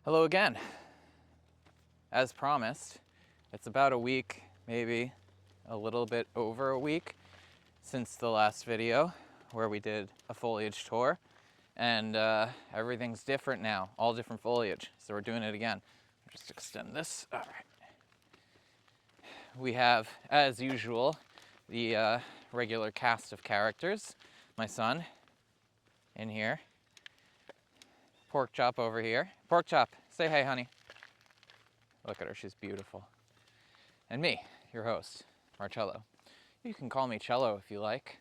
Hello again. As promised, it's about a week, maybe a little bit over a week since the last video where we did a foliage tour, and everything's different now, all different foliage, so we're doing it again. I'll just extend this. All right. We have, as usual, the regular cast of characters. My son in here, Pork Chop over here. Pork Chop, say hey, honey. Look at her, she's beautiful. And me, your host, Marcello. You can call me Cello if you like.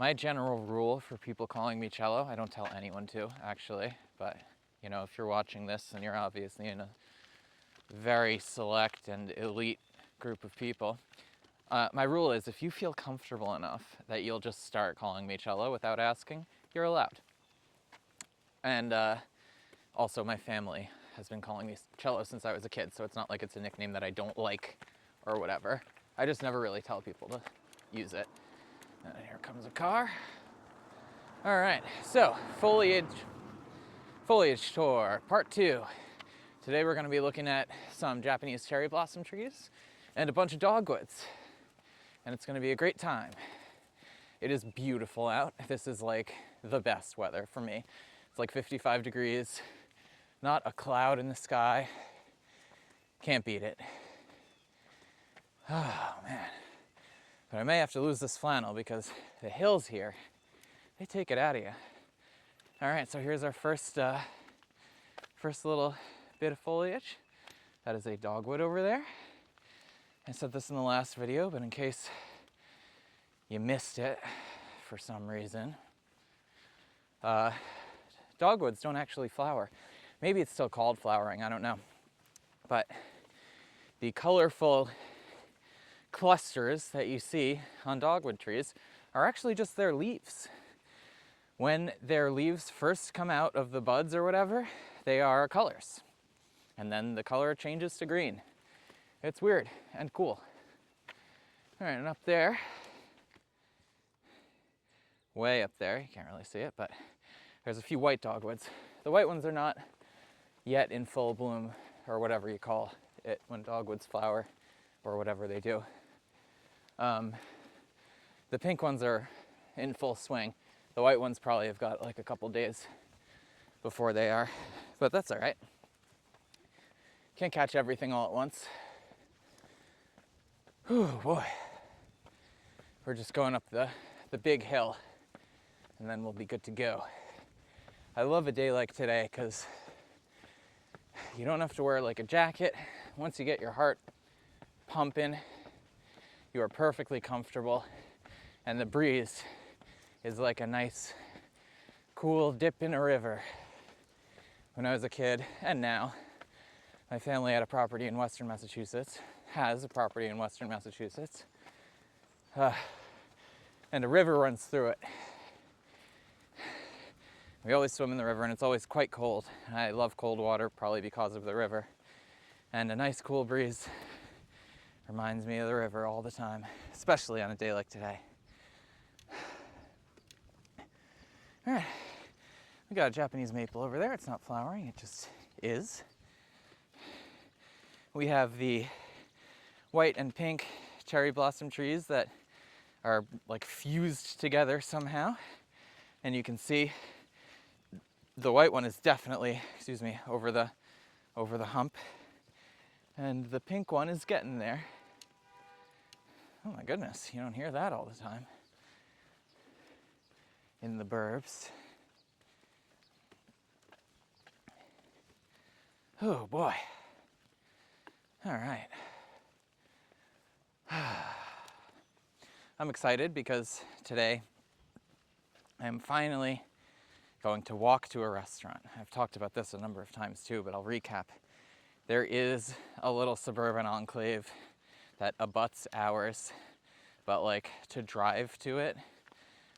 My general rule for people calling me Cello, I don't tell anyone to, actually, but you know, if you're watching this and you're obviously in a very select and elite group of people, my rule is if you feel comfortable enough that you'll just start calling me Cello without asking, you're allowed. And also my family has been calling me Cello since I was a kid, so it's not like it's a nickname that I don't like or whatever. I just never really tell people to use it. And here comes a car. All right, so foliage tour, part 2. Today we're gonna be looking at some Japanese cherry blossom trees and a bunch of dogwoods. And it's gonna be a great time. It is beautiful out. This is like the best weather for me. It's like 55 degrees, not a cloud in the sky. Can't beat it. Oh man. But I may have to lose this flannel because the hills here, they take it out of you. All right, so here's our first little bit of foliage. That is a dogwood over there. I said this in the last video, but in case you missed it for some reason, dogwoods don't actually flower. Maybe it's still called flowering, I don't know. But the colorful clusters that you see on dogwood trees are actually just their leaves. When their leaves first come out of the buds or whatever, they are colors. And then the color changes to green. It's weird and cool. All right, and up there, way up there, you can't really see it, but there's a few white dogwoods. The white ones are not yet in full bloom, or whatever you call it when dogwoods flower, or whatever they do. The pink ones are in full swing. The white ones probably have got like a couple days before they are, but that's all right. Can't catch everything all at once. Oh boy. We're just going up the big hill, and then we'll be good to go. I love a day like today because you don't have to wear like a jacket. Once you get your heart pumping, you are perfectly comfortable, and the breeze is like a nice, cool dip in a river. When I was a kid, and now, my family had a property in Western Massachusetts, has a property in Western Massachusetts, and a river runs through it. We always swim in the river, and it's always quite cold. I love cold water, probably because of the river. And a nice cool breeze reminds me of the river all the time, especially on a day like today. All right, we got a Japanese maple over there. It's not flowering, it just is. We have the white and pink cherry blossom trees that are like fused together somehow. And you can see the white one is definitely, over the hump. And the pink one is getting there. Oh my goodness, you don't hear that all the time in the burbs. Oh boy. All right. I'm excited because today I'm finally going to walk to a restaurant. I've talked about this a number of times too, but I'll recap. There is a little suburban enclave that abuts ours, but like to drive to it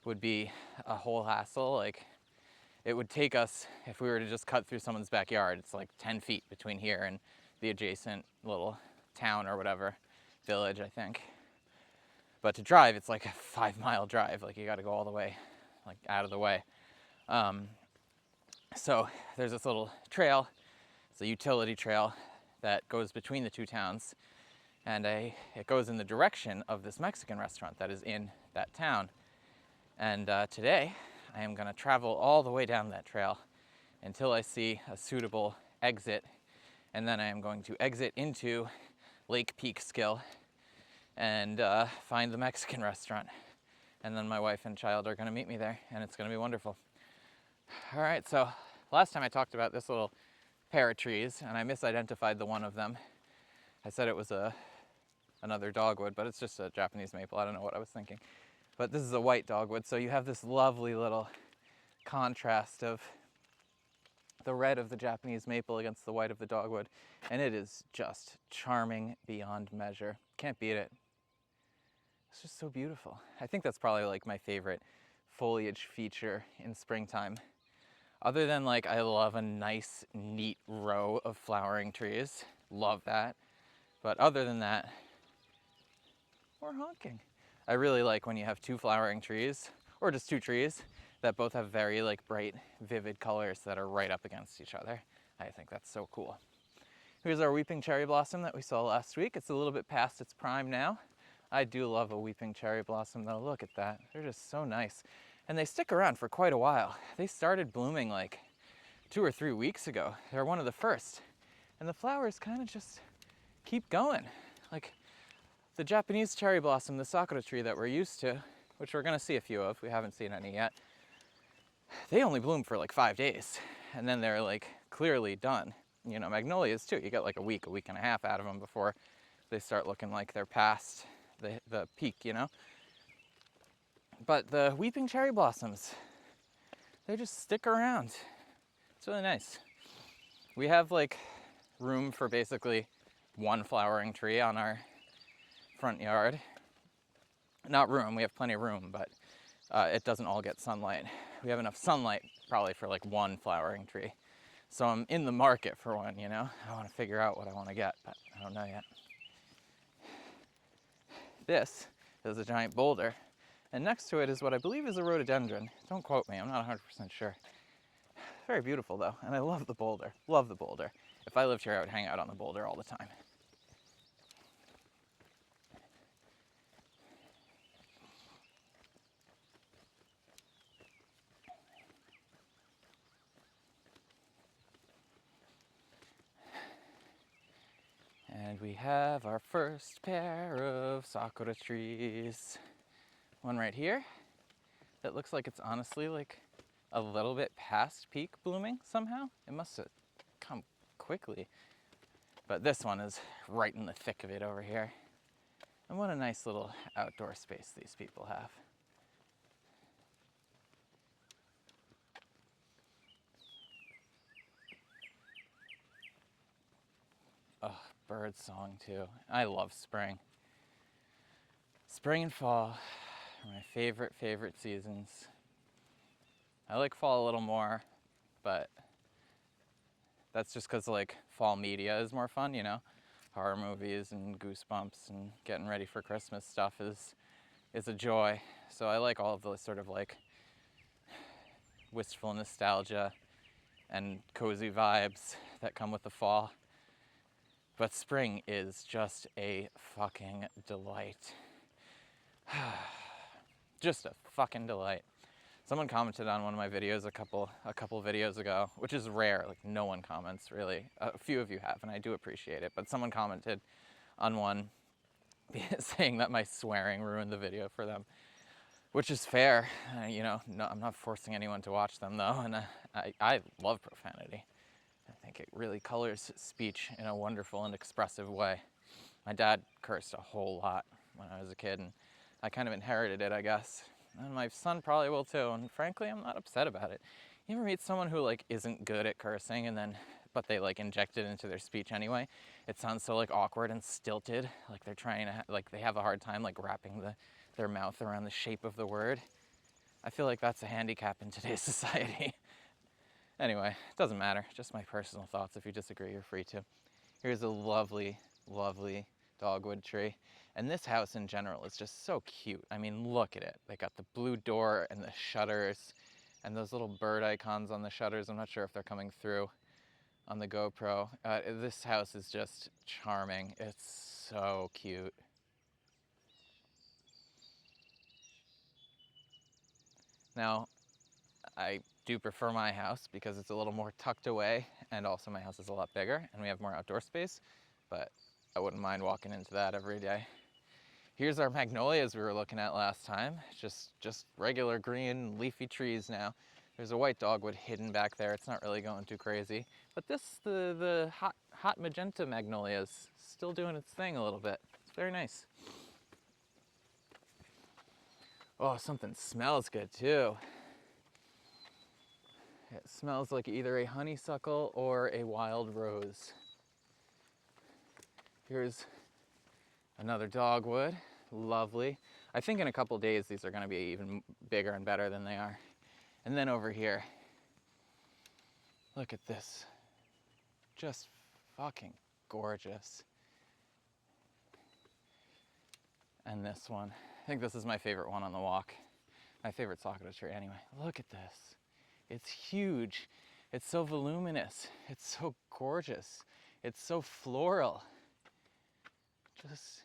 would be a whole hassle. Like it would take us, if we were to just cut through someone's backyard, it's like 10 feet between here and the adjacent little town or whatever, village, I think. But to drive, it's like a 5-mile drive. Like you got to go all the way, like out of the way. So there's this little trail It's a utility trail that goes between the two towns, and it goes in the direction of this Mexican restaurant that is in that town. And today, I am going to travel all the way down that trail until I see a suitable exit, and then I am going to exit into Lake Peekskill and find the Mexican restaurant. And then my wife and child are going to meet me there, and it's going to be wonderful. All right, so last time I talked about this little pair of trees, and I misidentified the one of them. I said it was another dogwood, but it's just a Japanese maple. I don't know what I was thinking. But this is a white dogwood, so you have this lovely little contrast of the red of the Japanese maple against the white of the dogwood, and it is just charming beyond measure. Can't beat it. It's just so beautiful. I think that's probably like my favorite foliage feature in springtime. Other than like, I love a nice, neat row of flowering trees. Love that. But other than that, we're honking. I really like when you have two flowering trees, or just two trees, that both have very like bright, vivid colors that are right up against each other. I think that's so cool. Here's our weeping cherry blossom that we saw last week. It's a little bit past its prime now. I do love a weeping cherry blossom though. Look at that. They're just so nice. And they stick around for quite a while. They started blooming like 2 or 3 weeks ago. They're one of the first. And the flowers kind of just keep going. Like the Japanese cherry blossom, the sakura tree that we're used to, which we're gonna see a few of, we haven't seen any yet, they only bloom for like 5 days. And then they're like clearly done. You know, magnolias too, you get like a week and a half out of them before they start looking like they're past the peak, you know? But the weeping cherry blossoms, they just stick around. It's really nice. We have like room for basically one flowering tree on our front yard. Not room, we have plenty of room, but it doesn't all get sunlight. We have enough sunlight probably for like one flowering tree. So I'm in the market for one, you know? I want to figure out what I want to get, but I don't know yet. This is a giant boulder, and next to it is what I believe is a rhododendron. Don't quote me, I'm not 100% sure. Very beautiful though, and I love the boulder. Love the boulder. If I lived here, I would hang out on the boulder all the time. And we have our first pair of sakura trees. One right here that looks like it's honestly like a little bit past peak blooming somehow. It must have come quickly. But this one is right in the thick of it over here. And what a nice little outdoor space these people have. Oh, bird song too. I love spring. Spring and fall are my favorite seasons. I like fall a little more, but that's just because like fall media is more fun, you know? Horror movies and Goosebumps and getting ready for Christmas stuff is a joy. So I like all of the sort of like wistful nostalgia and cozy vibes that come with the fall. But spring is just a fucking delight. Just a fucking delight. Someone commented on one of my videos a couple videos ago, which is rare, like no one comments really. A few of you have, and I do appreciate it, but someone commented on one saying that my swearing ruined the video for them, which is fair. You know, no, I'm not forcing anyone to watch them though, and I love profanity. I think it really colors speech in a wonderful and expressive way. My dad cursed a whole lot when I was a kid, and I kind of inherited it, I guess. And my son probably will too, and frankly, I'm not upset about it. You ever meet someone who like isn't good at cursing but they like inject it into their speech anyway? It sounds so like awkward and stilted, like they're trying to, like they have a hard time like wrapping their mouth around the shape of the word. I feel like that's a handicap in today's society. Anyway, it doesn't matter, just my personal thoughts. If you disagree, you're free to. Here's a lovely, lovely dogwood tree. And this house in general is just so cute. I mean, look at it. They got the blue door and the shutters and those little bird icons on the shutters. I'm not sure if they're coming through on the GoPro. This house is just charming. It's so cute. Now, I do prefer my house because it's a little more tucked away, and also my house is a lot bigger and we have more outdoor space, but I wouldn't mind walking into that every day. Here's our magnolias we were looking at last time. Just regular green leafy trees now. There's a white dogwood hidden back there. It's not really going too crazy. But the hot magenta magnolia is still doing its thing a little bit. It's very nice. Oh, something smells good too. It smells like either a honeysuckle or a wild rose. Here's another dogwood. Lovely. I think in a couple days these are going to be even bigger and better than they are. And then over here, look at this. Just fucking gorgeous. And this one. I think this is my favorite one on the walk. My favorite sakura tree anyway. Look at this. It's huge. It's so voluminous. It's so gorgeous. It's so floral. Just...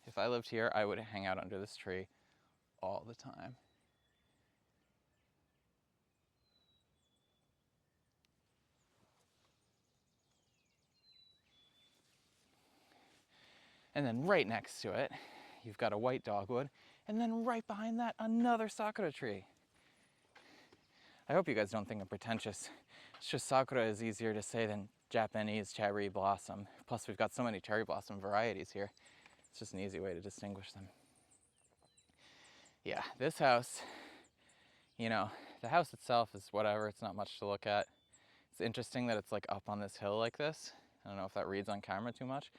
if I lived here, I would hang out under this tree all the time. And then right next to it, you've got a white dogwood, and then right behind that, another sakura tree. I hope you guys don't think I'm pretentious. It's just sakura is easier to say than Japanese cherry blossom. Plus we've got so many cherry blossom varieties here. It's just an easy way to distinguish them. Yeah, this house, you know, the house itself is whatever. It's not much to look at. It's interesting that it's like up on this hill like this. I don't know if that reads on camera too much,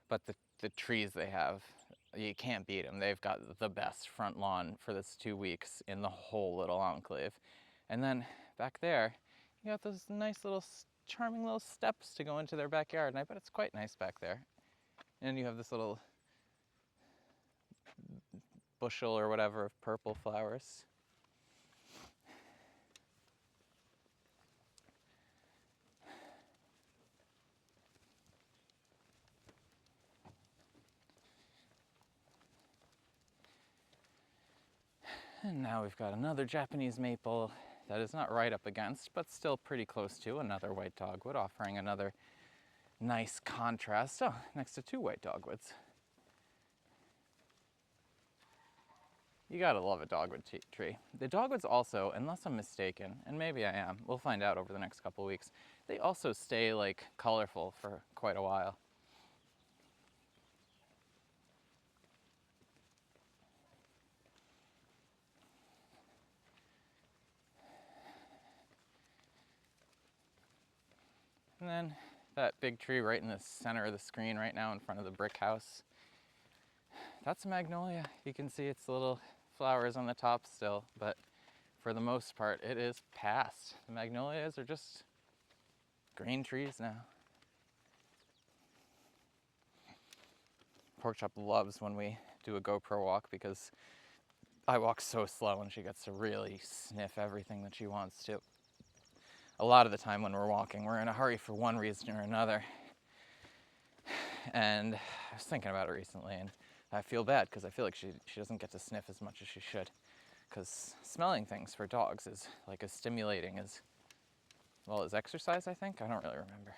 but the trees they have, you can't beat them. They've got the best front lawn for this 2 weeks in the whole little enclave. And then back there, you got those nice little, charming little steps to go into their backyard. And I bet it's quite nice back there. And you have this little bushel or whatever of purple flowers. And now we've got another Japanese maple that is not right up against, but still pretty close to another white dogwood, offering another nice contrast. Oh, next to two white dogwoods. You gotta love a dogwood tree. The dogwoods also, unless I'm mistaken, and maybe I am, we'll find out over the next couple of weeks, they also stay like colorful for quite a while. And then that big tree right in the center of the screen right now in front of the brick house. That's a magnolia. You can see its little flowers on the top still, but for the most part it is past. The magnolias are just green trees now. Porkchop loves when we do a GoPro walk because I walk so slow and she gets to really sniff everything that she wants to. A lot of the time when we're walking, we're in a hurry for one reason or another. And I was thinking about it recently, and I feel bad because I feel like she doesn't get to sniff as much as she should. Because smelling things for dogs is like as stimulating as, well, as exercise, I think? I don't really remember.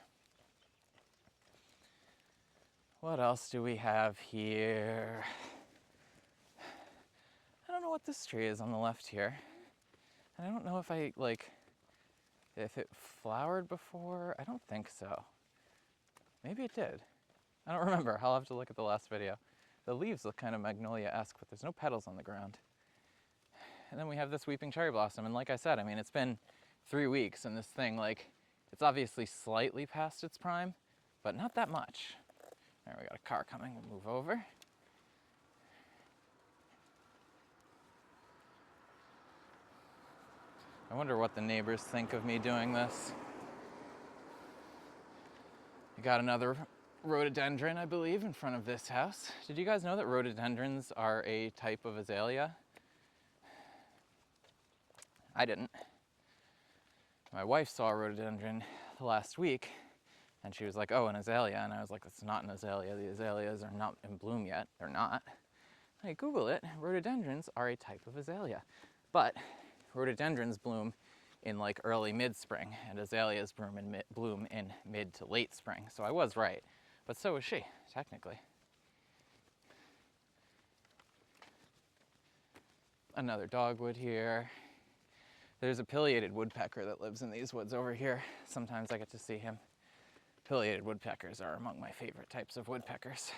What else do we have here? I don't know what this tree is on the left here. And I don't know if if it flowered before. I don't think so. Maybe it did. I don't remember. I'll have to look at the last video. The leaves look kind of magnolia-esque, but there's no petals on the ground. And then we have this weeping cherry blossom, and like I said, I mean, it's been 3 weeks, and this thing, it's obviously slightly past its prime, but not that much. All right, we got a car coming. We'll move over. I wonder what the neighbors think of me doing this. We got another rhododendron, I believe, in front of this house. Did you guys know that rhododendrons are a type of azalea? I didn't. My wife saw a rhododendron last week, and she was like, oh, an azalea. And I was like, it's not an azalea. The azaleas are not in bloom yet. They're not. I Google it. Rhododendrons are a type of azalea. But rhododendrons bloom in like early mid-spring, and azaleas bloom in mid to late spring. So I was right. But so was she, technically. Another dogwood here. There's a pileated woodpecker that lives in these woods over here. Sometimes I get to see him. Pileated woodpeckers are among my favorite types of woodpeckers.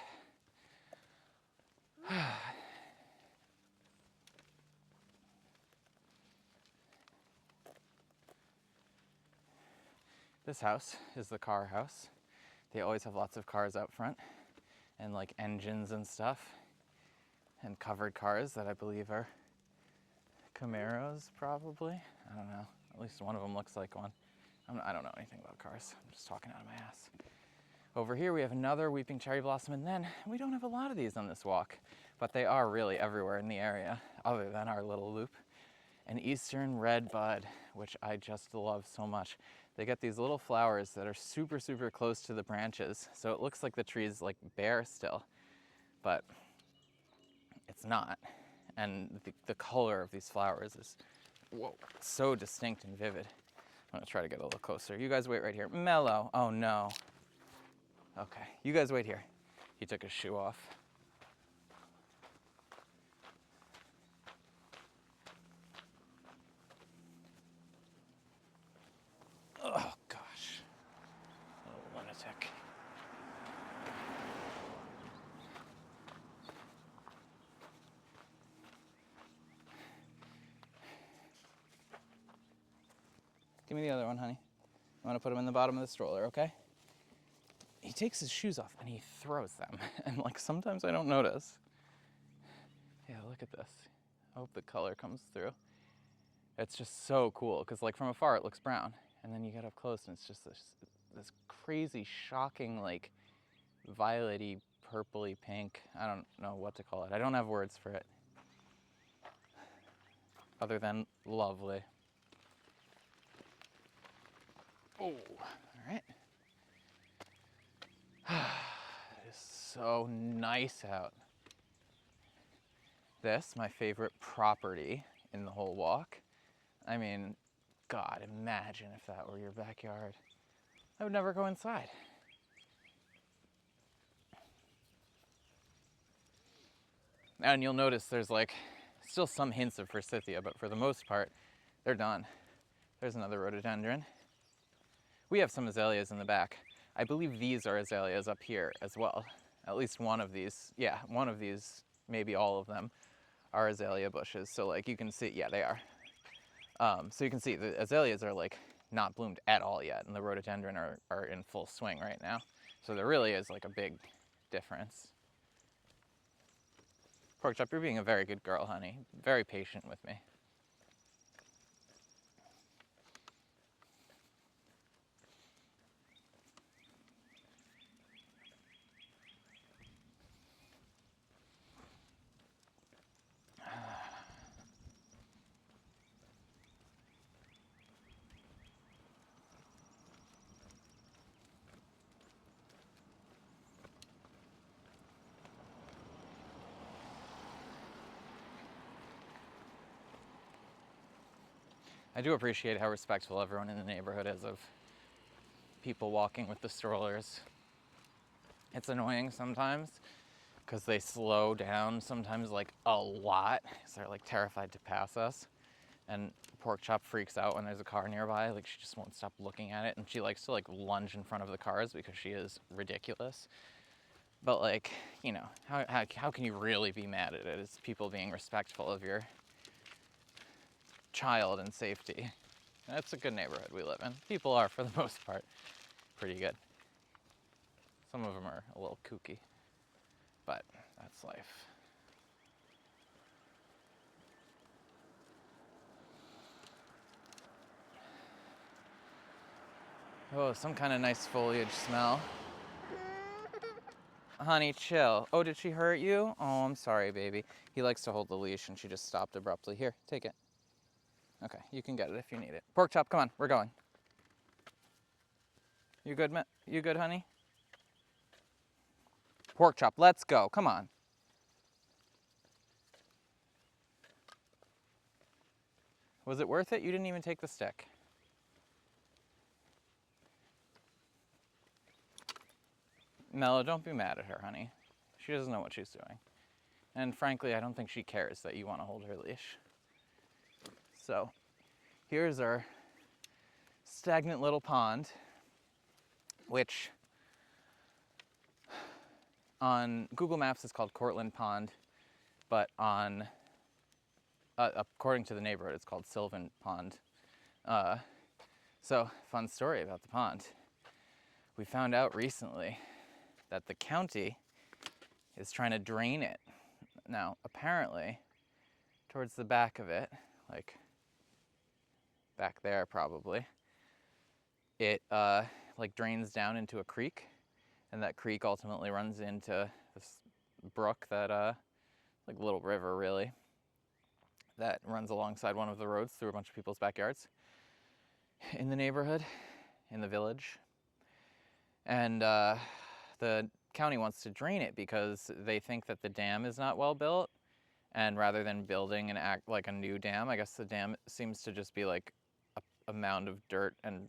This house is the car house. They always have lots of cars out front and like engines and stuff and covered cars that I believe are Camaros, probably. I don't know. At least one of them looks like one. I don't know anything about cars. I'm just talking out of my ass. Over here we have another weeping cherry blossom, and then we don't have a lot of these on this walk, but they are really everywhere in the area other than our little loop. An eastern red bud, which I just love so much. They get these little flowers that are super, super close to the branches, so it looks like the tree's like bare still, but it's not. And the color of these flowers is, whoa, so distinct and vivid. I'm gonna try to get a little closer. You guys wait right here. Mellow, oh no. Okay, you guys wait here. He took his shoe off. Oh gosh, little lunatic. Give me the other one, honey. I want to put him in the bottom of the stroller, okay? He takes his shoes off and he throws them. And like sometimes I don't notice. Yeah, look at this. I hope the color comes through. It's just so cool because like from afar it looks brown. And then you get up close and it's just this crazy, shocking, like violet-y, purpley pink. I don't know what to call it. I don't have words for it. Other than lovely. Oh, all right. It is so nice out. This, my favorite property in the whole walk. I mean, God, imagine if that were your backyard. I would never go inside. And you'll notice there's like still some hints of forsythia, but for the most part, they're done. There's another rhododendron. We have some azaleas in the back. I believe these are azaleas up here as well. At least one of these, yeah, one of these, maybe all of them, are azalea bushes. So like you can see, yeah, they are. So you can see the azaleas are like not bloomed at all yet, and the rhododendron are in full swing right now. So there really is like a big difference. Pork chop, you're being a very good girl, honey. Very patient with me. I do appreciate how respectful everyone in the neighborhood is of people walking with the strollers. It's annoying sometimes because they slow down sometimes like a lot because they're like terrified to pass us. And Pork Chop freaks out when there's a car nearby. Like she just won't stop looking at it, and she likes to like lunge in front of the cars because she is ridiculous. But like, you know, how can you really be mad at it? It's people being respectful of your child and safety. That's a good neighborhood we live in. People are, for the most part, pretty good. Some of them are a little kooky, but that's life. Oh, some kind of nice foliage smell. Honey, chill. Oh, did she hurt you? Oh, I'm sorry, baby. He likes to hold the leash and she just stopped abruptly. Here, take it. Okay, you can get it if you need it. Pork chop, come on, we're going. You good, you good, honey? Pork chop, let's go. Come on. Was it worth it? You didn't even take the stick. Mello, don't be mad at her, honey. She doesn't know what she's doing. And frankly, I don't think she cares that you want to hold her leash. So, here's our stagnant little pond, which on Google Maps is called Cortland Pond, but on, according to the neighborhood, it's called Sylvan Pond. So, fun story about the pond. We found out recently that the county is trying to drain it. Now, apparently, towards the back of it, like back there probably, it like drains down into a creek, and that creek ultimately runs into this brook that, like a little river really, that runs alongside one of the roads through a bunch of people's backyards in the neighborhood, in the village. And the county wants to drain it because they think that the dam is not well built, and rather than building an act like a new dam, I guess the dam seems to just be like a mound of dirt and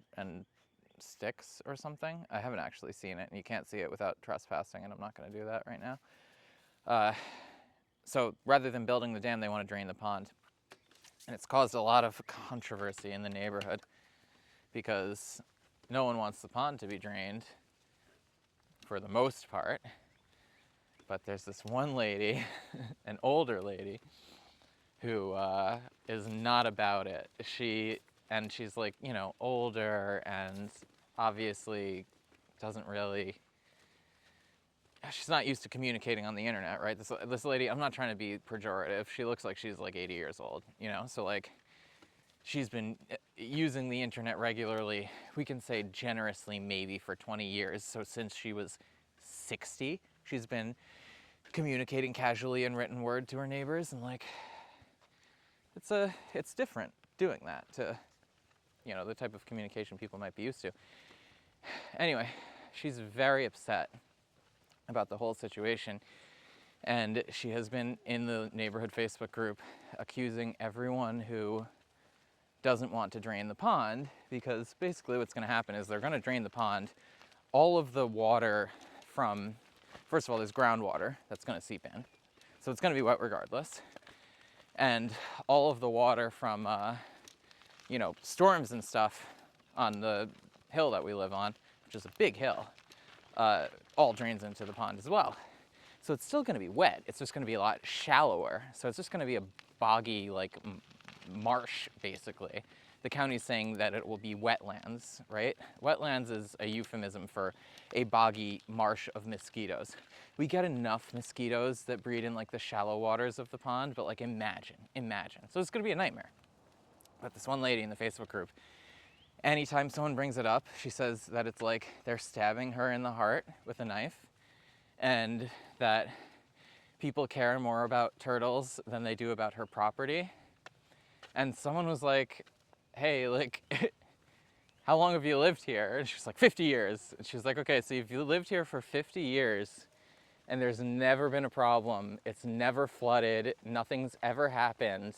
sticks or something. I haven't actually seen it, and you can't see it without trespassing, and I'm not going to do that right now. So rather than building the dam, they want to drain the pond. And it's caused a lot of controversy in the neighborhood because no one wants the pond to be drained for the most part. But there's this one lady, an older lady, who is not about it. She's like, you know, older and obviously doesn't really, she's not used to communicating on the internet, right? This lady, I'm not trying to be pejorative, she looks like she's like 80 years old, you know? So like, she's been using the internet regularly, we can say generously maybe for 20 years. So since she was 60, she's been communicating casually in written word to her neighbors, and like, it's different doing that to, you know, the type of communication people might be used to. Anyway, she's very upset about the whole situation, and she has been in the neighborhood Facebook group accusing everyone who doesn't want to drain the pond, because basically what's going to happen is they're going to drain the pond. All of the water from, first of all, there's groundwater that's going to seep in, so it's going to be wet regardless. And all of the water from, you know, storms and stuff on the hill that we live on, which is a big hill, all drains into the pond as well. So it's still going to be wet. It's just going to be a lot shallower. So it's just going to be a boggy, like, marsh, basically. The county's saying that it will be wetlands, right? Wetlands is a euphemism for a boggy marsh of mosquitoes. We get enough mosquitoes that breed in like the shallow waters of the pond, but like imagine. So it's gonna be a nightmare. But this one lady in the Facebook group, anytime someone brings it up, she says that it's like they're stabbing her in the heart with a knife, and that people care more about turtles than they do about her property. And someone was like, hey, like, how long have you lived here? And she's like, 50 years. And she's like, okay, so if you lived here for 50 years and there's never been a problem, it's never flooded, nothing's ever happened,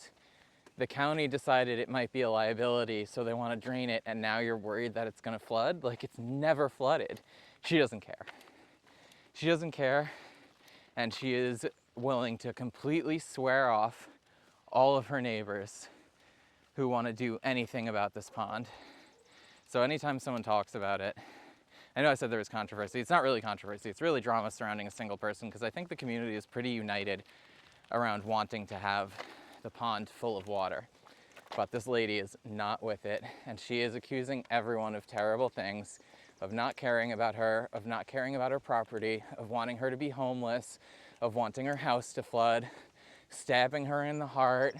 the county decided it might be a liability, so they want to drain it, and now you're worried that it's going to flood? Like, it's never flooded. She doesn't care. She doesn't care, and she is willing to completely swear off all of her neighbors who want to do anything about this pond. So anytime someone talks about it, I know I said there was controversy. It's not really controversy. It's really drama surrounding a single person, because I think the community is pretty united around wanting to have the pond full of water. But this lady is not with it, and she is accusing everyone of terrible things, of not caring about her, of not caring about her property, of wanting her to be homeless, of wanting her house to flood, stabbing her in the heart.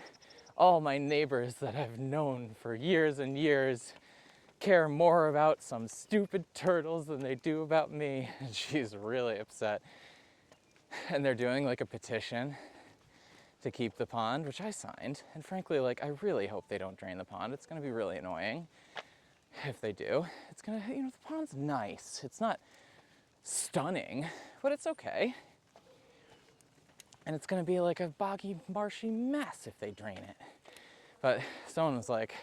All my neighbors that I've known for years and years care more about some stupid turtles than they do about me. And she's really upset. And they're doing like a petition to keep the pond, which I signed. And frankly, like, I really hope they don't drain the pond. It's going to be really annoying. if they do. It's gonna, you know, the pond's nice. It's not stunning, but it's okay. And it's gonna be like a boggy, marshy mess if they drain it. But someone was like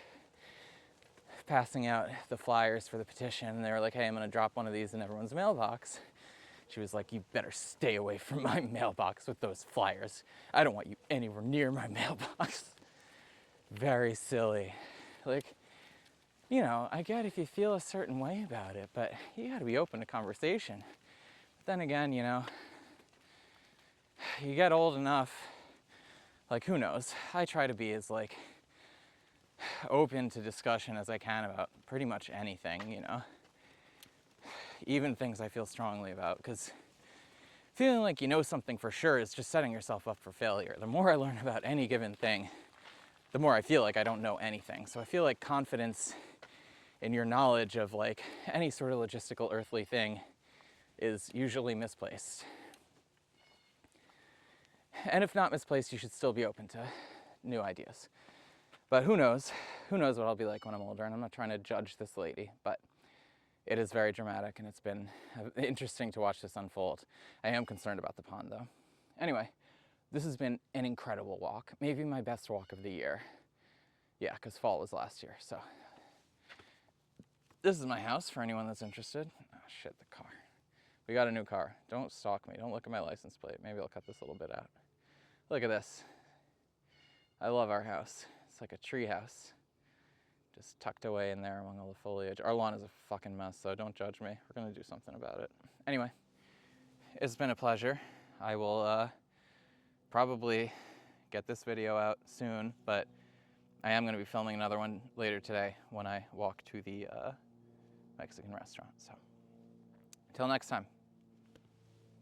passing out the flyers for the petition, and they were like, hey, I'm gonna drop one of these in everyone's mailbox. She was like, you better stay away from my mailbox with those flyers. I don't want you anywhere near my mailbox. Very silly. Like, you know, I get if you feel a certain way about it, but you gotta be open to conversation. But then again, you know, you get old enough, like, who knows? I try to be as, like, open to discussion as I can about pretty much anything, you know? Even things I feel strongly about, because feeling like you know something for sure is just setting yourself up for failure. The more I learn about any given thing, the more I feel like I don't know anything. So I feel like confidence in your knowledge of like any sort of logistical earthly thing is usually misplaced. And if not misplaced, you should still be open to new ideas. But who knows? Who knows what I'll be like when I'm older? And I'm not trying to judge this lady, but it is very dramatic, and it's been interesting to watch this unfold. I am concerned about the pond, though. Anyway, this has been an incredible walk. Maybe my best walk of the year. Yeah, because fall was last year, so. This is my house for anyone that's interested. Oh, shit, the car. We got a new car. Don't stalk me. Don't look at my license plate. Maybe I'll cut this a little bit out. Look at this. I love our house. It's like a tree house. Just tucked away in there among all the foliage. Our lawn is a fucking mess, so don't judge me. We're gonna do something about it. Anyway, it's been a pleasure. I will probably get this video out soon, but I am gonna be filming another one later today when I walk to the Mexican restaurant. So, until next time.